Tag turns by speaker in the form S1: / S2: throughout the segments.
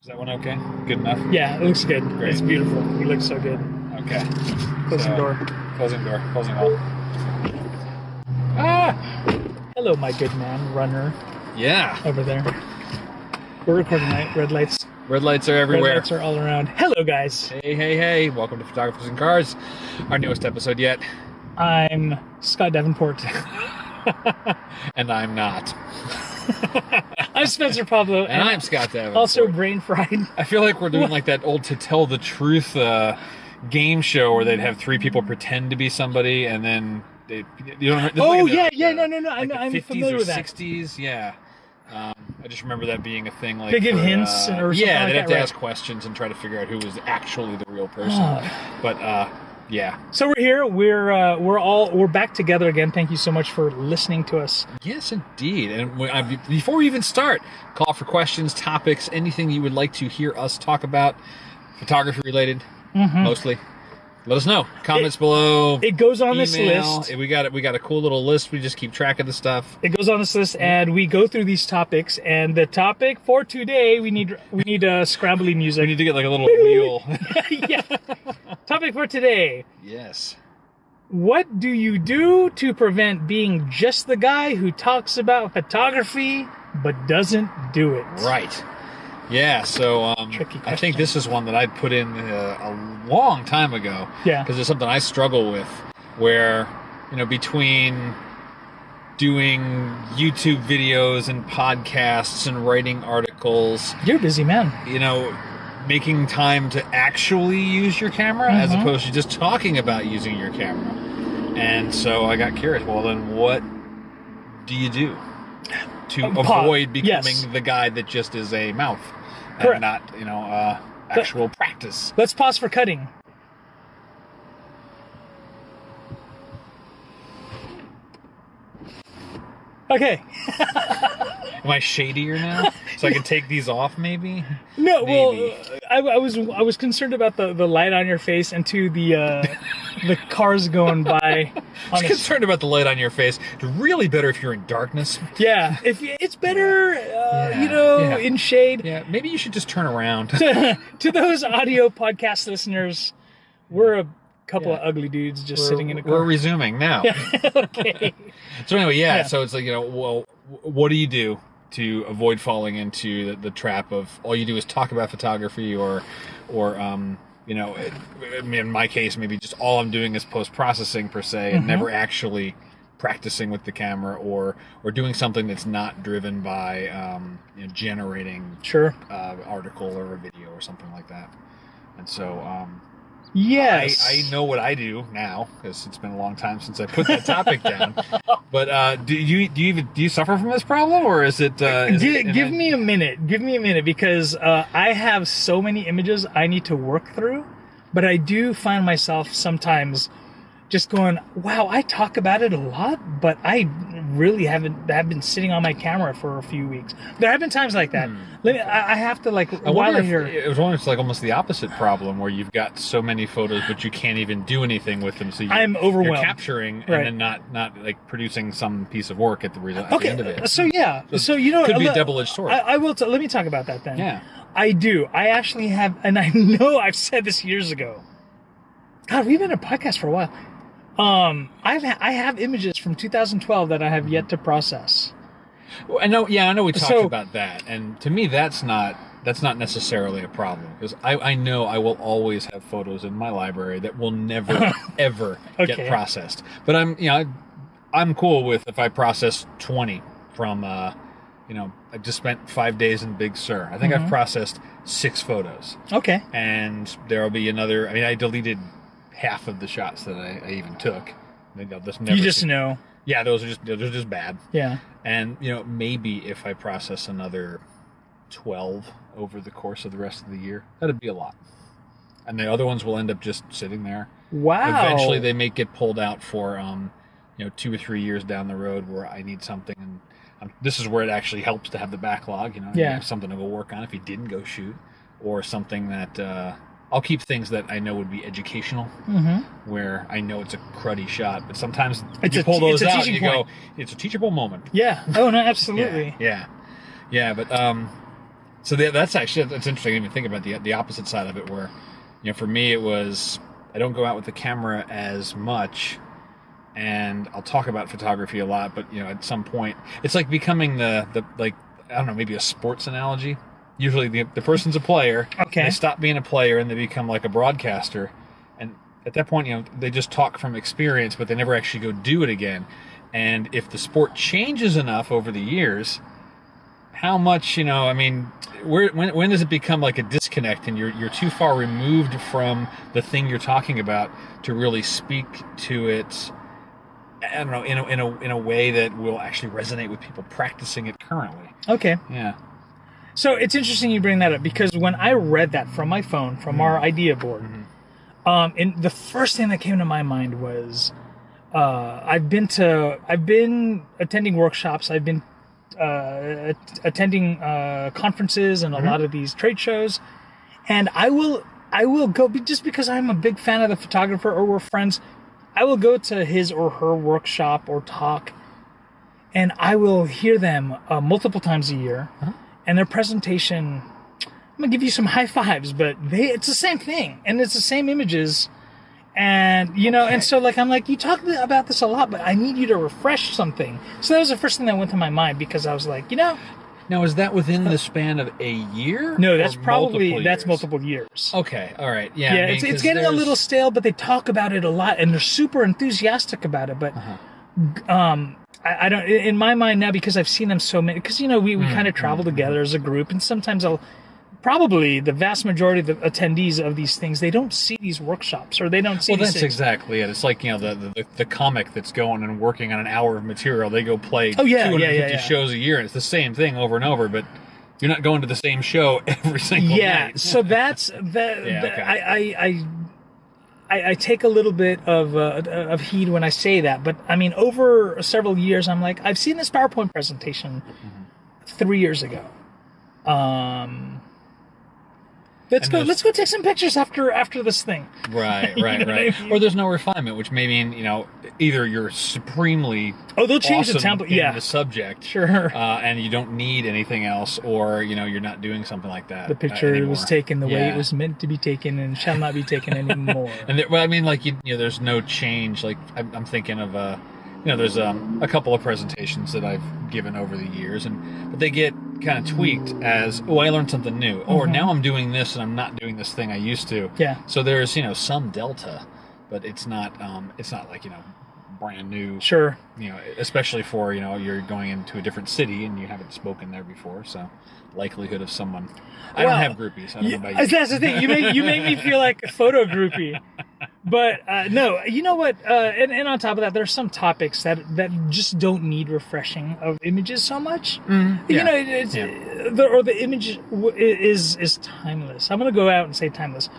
S1: Is that one okay? Good enough?
S2: Yeah, it looks good.
S1: Great.
S2: It's beautiful. You look so good.
S1: Okay.
S2: Closing door.
S1: Closing door. Closing all. Ah!
S2: Hello, my good man, runner
S1: Yeah.
S2: over there. We're recording, right? Red lights.
S1: Red lights are everywhere.
S2: Red lights are all around. Hello, guys.
S1: Hey, hey, hey. Welcome to Photographers and Cars. Our newest episode yet.
S2: I'm Scott Davenport.
S1: And I'm not.
S2: I'm Spencer Pablo.
S1: And I'm Scott Davenport.
S2: Also brain fried.
S1: I feel like we're doing like that old To Tell the Truth game show where they'd have three people pretend to be somebody and then they... You don't remember,
S2: Oh,
S1: like
S2: yeah,
S1: the,
S2: yeah, no.
S1: like
S2: I'm
S1: the 50s
S2: familiar
S1: or
S2: with that.
S1: 60s, yeah. I just remember that being a thing. Like
S2: They give
S1: for,
S2: hints or something
S1: yeah,
S2: like
S1: they'd have
S2: that,
S1: to
S2: right?
S1: ask questions and try to figure out who was actually the real person.
S2: Oh.
S1: But yeah.
S2: So we're here. We're back together again. Thank you so much for listening to us.
S1: Yes, indeed. And before we even start, call for questions, topics, anything you would like to hear us talk about, photography related, mostly. Let us know. Comments below.
S2: It goes on
S1: email.
S2: this list.
S1: We got a cool little list. We just keep track of the stuff.
S2: It goes on this list, and we go through these topics. And the topic for today, we need scrambly music.
S1: We need to get like a little wheel.
S2: Yeah. Topic for today.
S1: Yes.
S2: What do you do to prevent being just the guy who talks about photography but doesn't do it?
S1: Right. Yeah, so
S2: Tricky
S1: I think
S2: question.
S1: this is one that I'd put in a long time ago.
S2: Yeah.
S1: Because it's something I struggle with where, between doing YouTube videos and podcasts and writing articles,
S2: You're a busy man.
S1: making time to actually use your camera as opposed to just talking about using your camera. And so I got curious, well then what do you do to avoid becoming the guy that just is a mouth?
S2: Correct.
S1: And not, actual practice.
S2: Let's pause for cutting. Okay.
S1: Am I shadier now? So I can take these off maybe?
S2: No,
S1: Maybe.
S2: well, I was concerned about the light on your face and to the cars going by.
S1: I was concerned about the light on your face. It's really better if you're in darkness.
S2: Yeah, if it's better, in shade.
S1: Yeah, maybe you should just turn around.
S2: To those audio podcast listeners, we're a couple of ugly dudes just sitting in a car.
S1: We're resuming now.
S2: Okay.
S1: So anyway, so it's like, well, what do you do to avoid falling into the trap of all you do is talk about photography or in my case, maybe just all I'm doing is post-processing per se and never actually practicing with the camera or doing something that's not driven by generating article or a video or something like that. And so
S2: Yes.
S1: I know what I do now because it's been a long time since I put that topic down. But do you suffer from this problem, or is it?
S2: Give me a minute. Give me a minute because I have so many images I need to work through, but I do find myself sometimes just going, "Wow, I talk about it a lot, but I really have been sitting on my camera for a few weeks." There have been times like that. I have to
S1: I wonder if it was almost the opposite problem where you've got so many photos, but you can't even do anything with them. So
S2: I'm overwhelmed.
S1: You're capturing and then not like producing some piece of work at the end of it.
S2: So yeah,
S1: could be a double-edged sword.
S2: I will. Let me talk about that then.
S1: Yeah,
S2: I do. I actually have, and I know I've said this years ago. God, we've been a podcast for a while. I have images from 2012 that I have yet to process.
S1: Well, I know we talked about that, and to me that's not necessarily a problem because I know I will always have photos in my library that will never ever get processed. But I'm cool with if I process 20 from I just spent 5 days in Big Sur. I think I've processed 6 photos.
S2: Okay.
S1: And there'll be another. I mean, I deleted half of the shots that I even took.
S2: You just know.
S1: Yeah, those are just bad.
S2: Yeah.
S1: And maybe if I process another 12 over the course of the rest of the year, that'd be a lot. And the other ones will end up just sitting there.
S2: Wow.
S1: Eventually, they may get pulled out for 2 or 3 years down the road where I need something, and this is where it actually helps to have the backlog. You have something to go work on if you didn't go shoot, or something that. I'll keep things that I know would be educational, where I know it's a cruddy shot, but sometimes you pull those out and you go, it's a teachable moment.
S2: Yeah. Oh, no, absolutely.
S1: Yeah. But So that's interesting to even think about the opposite side of it, where, for me it was, I don't go out with the camera as much, and I'll talk about photography a lot, but at some point it's like becoming the like, I don't know, maybe a sports analogy. Usually the person's a player.
S2: Okay.
S1: They stop being a player and they become like a broadcaster, and at that point, they just talk from experience, but they never actually go do it again. And if the sport changes enough over the years, how much, when does it become like a disconnect and you're too far removed from the thing you're talking about to really speak to it, I don't know, in a way that will actually resonate with people practicing it currently.
S2: Okay.
S1: Yeah.
S2: So it's interesting you bring that up, because when I read that from my phone, from our idea board, and the first thing that came to my mind was, I've been attending workshops, I've been attending conferences and a lot of these trade shows, and I will go, just because I'm a big fan of the photographer or we're friends. I will go to his or her workshop or talk, and I will hear them multiple times a year, and their presentation, I'm gonna give you some high fives, but it's the same thing, and it's the same images. And, and so I'm like, you talk about this a lot, but I need you to refresh something. So that was the first thing that went to my mind, because I was like,
S1: Now, is that within the span of a year?
S2: No, that's multiple years.
S1: Okay, all right. Yeah.
S2: Yeah, it's getting a little stale, but they talk about it a lot, and they're super enthusiastic about it. But I don't, in my mind now, because I've seen them so many, because, we kind of travel together as a group, and sometimes probably the vast majority of the attendees of these things, they don't see these workshops, or they don't see.
S1: Well, that's exactly it. It's like, the comic that's going and working on an hour of material. They go play 250 shows a year, and it's the same thing over and over, but you're not going to the same show every single night.
S2: Yeah, so that's that. Okay. I take a little bit of heed when I say that, but I mean, over several years, I'm like, I've seen this PowerPoint presentation 3 years ago. Let's go take some pictures after this thing.
S1: Right. Or there's no refinement, which may mean, either you're supremely
S2: they'll change the
S1: template,
S2: in
S1: the subject,
S2: sure,
S1: and you don't need anything else, or you're not doing something like that.
S2: The picture was taken the way it was meant to be taken and shall not be taken anymore.
S1: And there's no change. Like I'm thinking of there's a couple of presentations that I've given over the years, but they get kind of tweaked as, I learned something new, or now I'm doing this and I'm not doing this thing I used to.
S2: Yeah.
S1: So there's some delta, but it's not like brand new.
S2: Sure.
S1: Especially for you're going into a different city and you haven't spoken there before, so likelihood of someone. I don't have groupies. I don't know about you.
S2: That's the thing. You make me feel like a photo groupie. But no, you know what? And on top of that, there's some topics that just don't need refreshing of images so much. The image is timeless. I'm gonna go out and say timeless,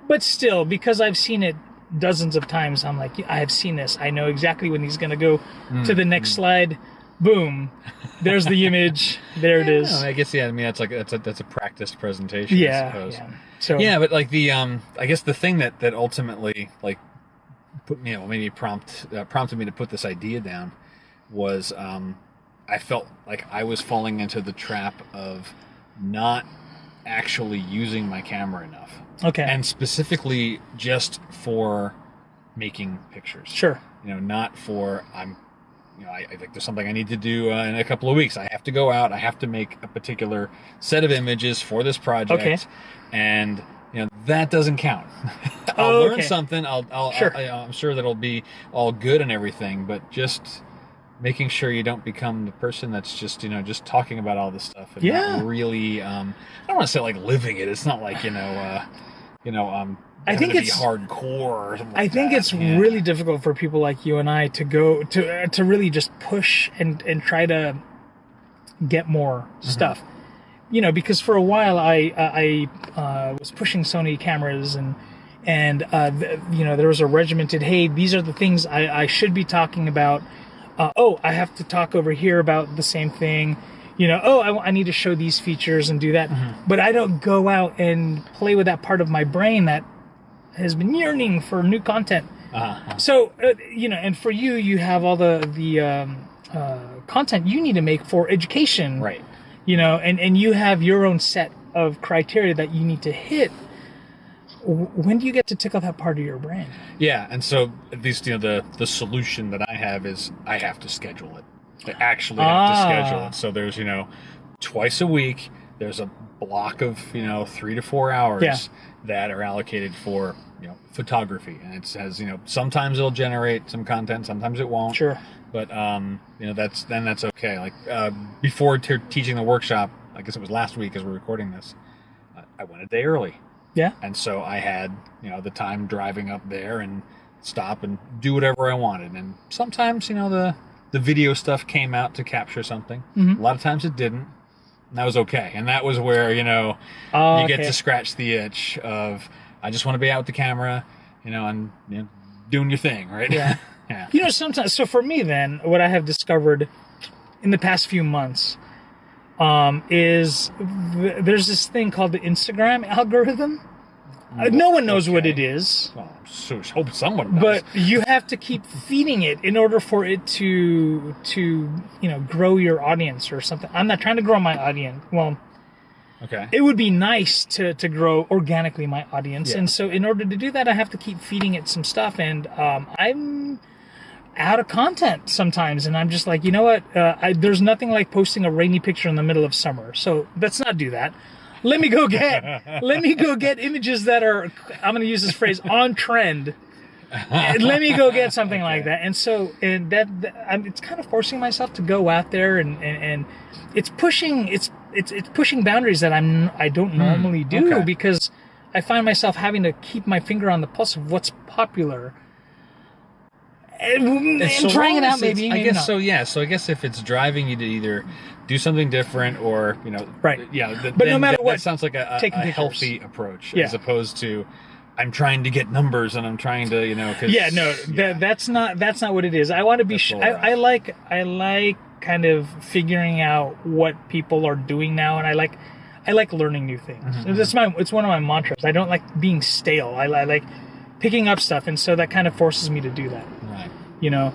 S2: but still, because I've seen it dozens of times, I'm like, I have seen this. I know exactly when he's gonna go to the next slide. Boom, there's the image. There it is.
S1: I guess that's a practiced presentation. I suppose.
S2: Yeah. So
S1: but like the I guess the thing that ultimately like put me, maybe prompted me to put this idea down was I felt like I was falling into the trap of not actually using my camera enough.
S2: Okay.
S1: And specifically just for making pictures.
S2: Sure.
S1: Not for I think there's something I need to do in a couple of weeks. I have to go out. I have to make a particular set of images for this project.
S2: Okay.
S1: And that doesn't count. I'll learn something. I'm sure that'll be all good and everything, but just making sure you don't become the person that's just just talking about all this stuff and not really I don't want to say like living it. It's not like
S2: I think it's
S1: hardcore. Or
S2: I think it's really difficult for people like you and I to go to really just push and try to get more stuff. Because for a while I was pushing Sony cameras and there was a regimented, hey, these are the things I should be talking about. I have to talk over here about the same thing. I need to show these features and do that. But I don't go out and play with that part of my brain that has been yearning for new content. So, and for you have all the content you need to make for education.
S1: Right.
S2: you know, and you have your own set of criteria that you need to hit. When do you get to tickle that part of your brain?
S1: Yeah, and so at least, you know, the solution that I have is I have to schedule it. I actually have to schedule it. So there's, you know, twice a week, there's a block of, you know, 3 to 4 hours that are allocated for, you know, photography. And it says, you know, sometimes it'll generate some content, sometimes it won't.
S2: Sure.
S1: But, you know, that's okay. Like, before teaching the workshop, I guess it was last week as we're recording this, I went a day early.
S2: Yeah.
S1: And so I had, you know, the time driving up there and stop and do whatever I wanted. And sometimes, you know, the video stuff came out to capture something.
S2: Mm-hmm.
S1: A lot of times it didn't. And that was okay. And that was where, you know, you get to scratch the itch of, I just want to be out with the camera, you know, and, you know, doing your thing, right?
S2: Yeah.
S1: Yeah.
S2: You know, sometimes, so for me then, what I have discovered in the past few months is there's this thing called the Instagram algorithm. No one knows what it is.
S1: Well, so hope someone does.
S2: But you have to keep feeding it in order for it to you know, grow your audience or something. I'm not trying to grow my audience. Well,
S1: okay.
S2: It would be nice to grow organically my audience.
S1: Yeah.
S2: And so in order to do that, I have to keep feeding it some stuff. And I'm out of content sometimes. And I'm just like, you know what? There's nothing like posting a rainy picture in the middle of summer. So let's not do that. Let me go get images that are, I'm going to use this phrase, on trend. Let me go get something like that. And so, it's kind of forcing myself to go out there and it's pushing boundaries that I don't normally do because I find myself having to keep my finger on the pulse of what's popular. And
S1: so
S2: trying it out, maybe.
S1: I guess
S2: not.
S1: so. Yeah. So I guess if it's driving you to either do something different or, you know,
S2: right.
S1: Yeah.
S2: But no matter what,
S1: that sounds like a healthy approach as opposed to I'm trying to get numbers and I'm trying to, you know,
S2: that's not what it is. I want to be. I like kind of figuring out what people are doing now, and I like learning new things. Mm-hmm. It's one of my mantras. I don't like being stale. I like picking up stuff, and so that kind of forces me to do that.
S1: Right.
S2: You know,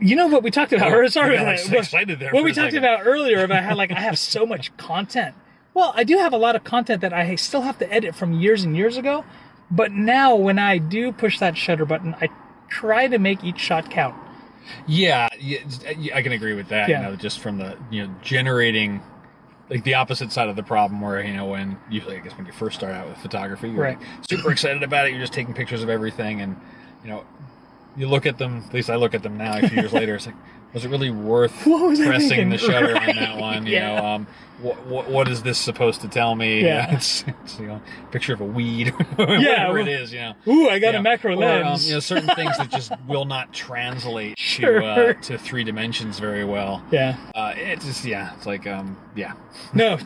S2: you know what we talked about.
S1: Excited there.
S2: What we talked about earlier about how like I have so much content. Well, I do have a lot of content that I still have to edit from years and years ago, but now when I do push that shutter button, I try to make each shot count.
S1: Yeah, I can agree with that. Yeah. You know, just from the, you know, generating, like the opposite side of the problem where, you know, when usually I guess when you first start out with photography, you're like super excited about it. You're just taking pictures of everything, and you know, you look at them. At least I look at them now. A few years later, it's like, was it really worth pressing the shutter on that one? You know, what is this supposed to tell me?
S2: Yeah.
S1: It's you know, a picture of a weed, whatever it is. You know,
S2: ooh, I got a macro lens.
S1: Or, you know, certain things that just will not translate to 3 dimensions very well.
S2: Yeah.
S1: It's just it's like
S2: No,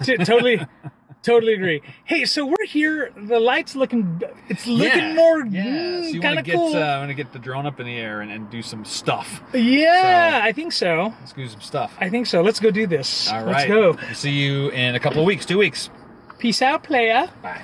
S2: totally agree. Hey, so we're here. The light's looking. It's looking more
S1: so
S2: kind of cool.
S1: I'm gonna get the drone up in the air and do some stuff.
S2: Yeah, I think so.
S1: Let's do some stuff.
S2: I think so. Let's go do this.
S1: All right.
S2: Let's go.
S1: See you in a couple of weeks. 2 weeks.
S2: Peace out, playa.
S1: Bye.